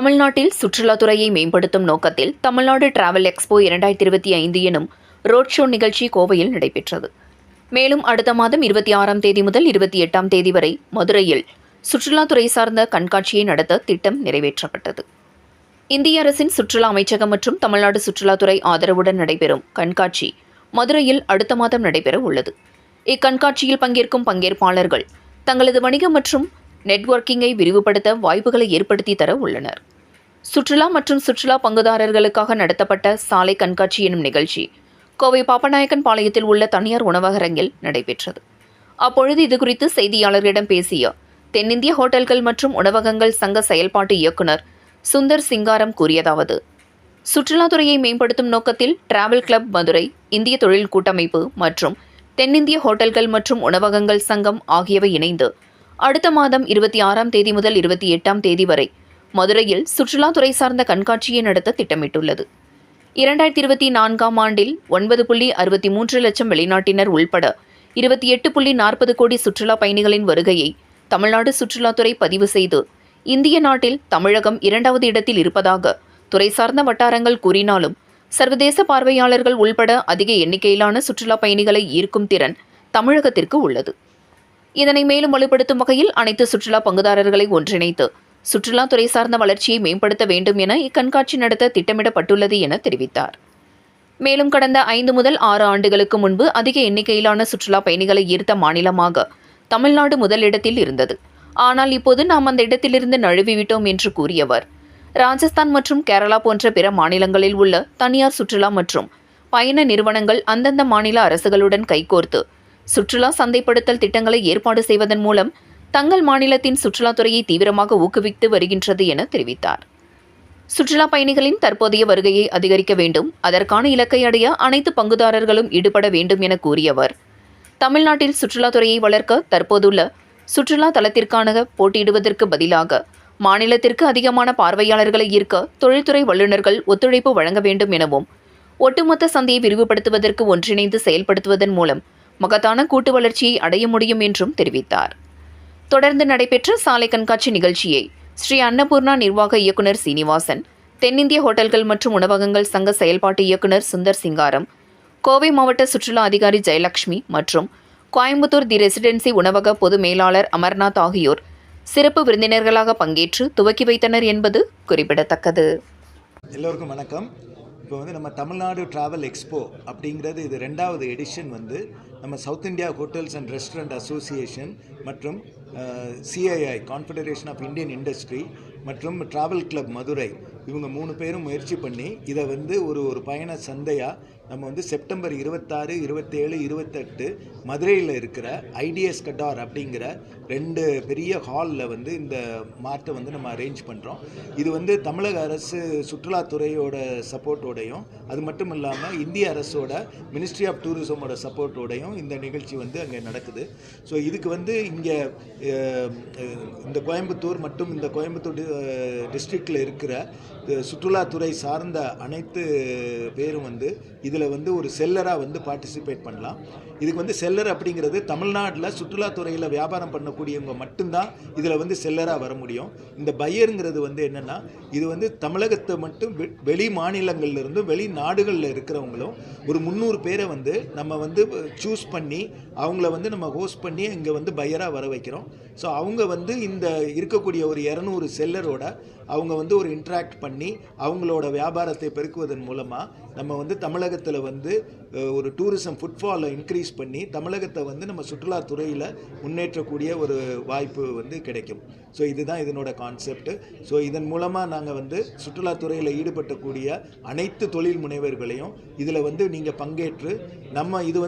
தமிழ்நாட்டில் சுற்றுலாத்துறையை மேம்படுத்தும் நோக்கத்தில் தமிழ்நாடு டிராவல் எக்ஸ்போ 2025 எனும் ரோட் ஷோ நிகழ்ச்சி கோவையில் நடைபெற்றது. மேலும் அடுத்த மாதம் 26ஆம் தேதி முதல் 28ஆம் தேதி வரை மதுரையில் சுற்றுலாத்துறை சார்ந்த கண்காட்சியை நடத்த திட்டம் நிறைவேற்றப்பட்டது. இந்திய அரசின் சுற்றுலா அமைச்சகம் மற்றும் தமிழ்நாடு சுற்றுலாத்துறை ஆதரவுடன் நடைபெறும் கண்காட்சி மதுரையில் அடுத்த மாதம் நடைபெற உள்ளது. இக்கண்காட்சியில் பங்கேற்கும் பங்கேற்பாளர்கள் தங்களது வணிகம் மற்றும் நெட்வொர்க்கிங்கை விரிவுபடுத்த வாய்ப்புகளை ஏற்படுத்தி தர உள்ளனர். சுற்றுலா மற்றும் சுற்றுலா பங்குதாரர்களுக்காக நடத்தப்பட்ட சாலை கண்காட்சி எனும் நிகழ்ச்சி கோவை பாப்பநாயக்கன் பாளையத்தில் உள்ள தனியார் உணவகரங்கில் நடைபெற்றது. அப்பொழுது இதுகுறித்து செய்தியாளர்களிடம் பேசிய தென்னிந்திய ஹோட்டல்கள் மற்றும் உணவகங்கள் சங்க செயல்பாட்டு இயக்குநர் சுந்தர் சிங்காரம் கூறியதாவது: சுற்றுலாத்துறையை மேம்படுத்தும் நோக்கத்தில் டிராவல் கிளப் மதுரை, இந்திய தொழில் கூட்டமைப்பு மற்றும் தென்னிந்திய ஹோட்டல்கள் மற்றும் உணவகங்கள் சங்கம் ஆகியவை இணைந்து அடுத்த மாதம் 26ஆம் தேதி முதல் 28ஆம் தேதி வரை மதுரையில் சுற்றுலாத்துறை சார்ந்த கண்காட்சியை நடத்த திட்டமிட்டுள்ளது. 2024ஆம் ஆண்டில் 9.63 லட்சம் வெளிநாட்டினர் உள்பட 28.40 கோடி சுற்றுலா பயணிகளின் வருகையை தமிழ்நாடு சுற்றுலாத்துறை பதிவு செய்து இந்திய நாட்டில் தமிழகம் 2வது இடத்தில் இருப்பதாக துறை சார்ந்த வட்டாரங்கள் கூறினாலும், சர்வதேச பார்வையாளர்கள் உள்பட அதிக எண்ணிக்கையிலான சுற்றுலா பயணிகளை ஈர்க்கும் திறன் தமிழகத்திற்கு உள்ளது. இதனை மேலும் வலுப்படுத்தும் வகையில் அனைத்து சுற்றுலா பங்குதாரர்களை ஒன்றிணைத்து சுற்றுலாத்துறை சார்ந்த வளர்ச்சியை மேம்படுத்த வேண்டும் என இக்கண்காட்சி நடத்த திட்டமிடப்பட்டுள்ளது என தெரிவித்தார். மேலும் கடந்த 5 முதல் 6 ஆண்டுகளுக்கு முன்பு அதிக எண்ணிக்கையிலான சுற்றுலா பயணிகளை ஈர்த்த மாநிலமாக தமிழ்நாடு முதலிடத்தில் இருந்தது. ஆனால் இப்போது நாம் அந்த இடத்திலிருந்து நழுவிவிட்டோம் என்று கூறியவர், ராஜஸ்தான் மற்றும் கேரளா போன்ற பிற மாநிலங்களில் உள்ள தனியார் சுற்றுலா மற்றும் பயண நிறுவனங்கள் அந்தந்த மாநில அரசுகளுடன் கைகோர்த்து சுற்றுலா சந்தைப்படுத்தல் திட்டங்களை ஏற்பாடு செய்வதன் மூலம் தங்கள் மாநிலத்தின் சுற்றுலாத்துறையை தீவிரமாக ஊக்குவித்து வருகின்றது என தெரிவித்தார். சுற்றுலா பயணிகளின் தற்போதைய வருகையை அதிகரிக்க வேண்டும், அதற்கான இலக்கை அடைய அனைத்து பங்குதாரர்களும் ஈடுபட வேண்டும் என கூறியவர், தமிழ்நாட்டில் சுற்றுலாத்துறையை வளர்க்க தற்போதுள்ள சுற்றுலா தளத்திற்கான போட்டியிடுவதற்கு பதிலாக மாநிலத்திற்கு அதிகமான பார்வையாளர்களை ஈர்க்க தொழில்துறை வல்லுநர்கள் ஒத்துழைப்பு வழங்க வேண்டும் எனவும், ஒட்டுமொத்த சந்தையை விரிவுபடுத்துவதற்கு ஒன்றிணைந்து செயல்படுத்துவதன் மூலம் மகத்தான கூட்டு வளர்ச்சியை அடைய முடியும் என்றும் தெரிவித்தார். தொடர்ந்து நடைபெற்ற சாலை கண்காட்சி நிகழ்ச்சியை ஸ்ரீ அன்னபூர்ணா நிர்வாக இயக்குநர் சீனிவாசன், தென்னிந்திய ஹோட்டல்கள் மற்றும் உணவகங்கள் சங்க செயல்பாட்டு இயக்குநர் சுந்தர் சிங்காரம், கோவை மாவட்ட சுற்றுலா அதிகாரி ஜெயலட்சுமி மற்றும் கோயம்புத்தூர் தி ரெசிடென்சி உணவக பொது மேலாளர் அமர்நாத் ஆகியோர் சிறப்பு விருந்தினர்களாக பங்கேற்று துவக்கி வைத்தனர் என்பது குறிப்பிடத்தக்கது. எல்லோருக்கும் வணக்கம். இப்போ நம்ம தமிழ்நாடு டிராவல் எக்ஸ்போ அப்படிங்கிறது இது 2வது எடிஷன் நம்ம south India hotels and restaurant association மற்றும் CII confederation of Indian industry மற்றும் டிராவல் கிளப் மதுரை இவங்க 3 பேரும் முயற்சி பண்ணி இதை ஒரு பயண சந்தையாக நம்ம செப்டம்பர் 26, 27, 28 மதுரையில் இருக்கிற ஐடிஎஸ் கட்டார் அப்படிங்கிற 2 பெரிய ஹாலில் இந்த மார்ட்டை நம்ம அரேஞ்ச் பண்ணுறோம். இது தமிழக அரசு சுற்றுலாத்துறையோட சப்போர்ட்டோடையும், அது மட்டும் இல்லாமல் இந்திய அரசோட மினிஸ்ட்ரி ஆஃப் டூரிசமோட சப்போர்ட்டோடையும் இந்த நிகழ்ச்சி அங்கே நடக்குது. ஸோ இதுக்கு இங்கே இந்த கோயம்புத்தூர் மற்றும் இந்த கோயம்புத்தூர் டிஸ்ட்ரிக்டில் இருக்கிற சுற்றுலாத்துறை சார்ந்த அனைத்து பேரும் இதில் ஒரு செல்லராக பார்ட்டிசிபேட் பண்ணலாம். இதுக்கு செல்லர் அப்படிங்கிறது தமிழ்நாட்டில் சுற்றுலாத்துறையில் வியாபாரம் பண்ணக்கூடியவங்க மட்டும்தான் இதில் செல்லராக வர முடியும். இந்த பையருங்கிறது என்னென்னா, இது தமிழகத்தை மட்டும் வெளி மாநிலங்கள்லேருந்து வெளிநாடுகளில் இருக்கிறவங்களும் ஒரு 300 பேரை நம்ம சூஸ் பண்ணி அவங்கள நம்ம ஹோஸ்ட் பண்ணி இங்கே பையராக வர வைக்கிறோம். ஸோ அவங்க இந்த இருக்கக்கூடிய ஒரு 200 செல்லரோட அவங்க ஒரு இன்ட்ராக்ட் பண்ணி அவங்களோட வியாபாரத்தை பெருக்குவதன் மூலமாக நம்ம தமிழகத்தில் ஒரு டூரிசம் ஃபுட்ஃபாலை இன்க்ரீஸ் பண்ணி தமிழகத்தை நம்ம சுற்றுலாத்துறையில் முன்னேற்றக்கூடிய ஒரு வாய்ப்பு கிடைக்கும். ஸோ இதுதான் இதனோட கான்செப்ட். ஸோ இதன் மூலமாக நாங்கள் சுற்றுலாத்துறையில் ஈடுபட்டக்கூடிய அனைத்து தொழில் முனைவர்களையும் இதில் நீங்கள் பங்கேற்று இது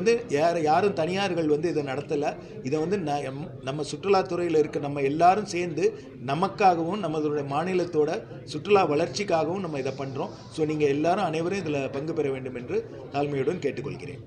யாரும் தனியார்கள் இதை நடத்தலை. இதை நம்ம சுற்றுலாத்துறையில் இருக்க நம்ம எல்லாரும் சேர்ந்து நமக்காகவும் நம்மளுடைய மாநிலத்தோட சுற்றுலா வளர்ச்சிக்காகவும் நம்ம இதை பண்ணுறோம். ஸோ நீங்கள் எல்லாரும் அனைவரும் இதில் பங்கு பெற வேண்டும் என்று தாழ்மையுடன் கேட்டுக்கொள்கிறேன்.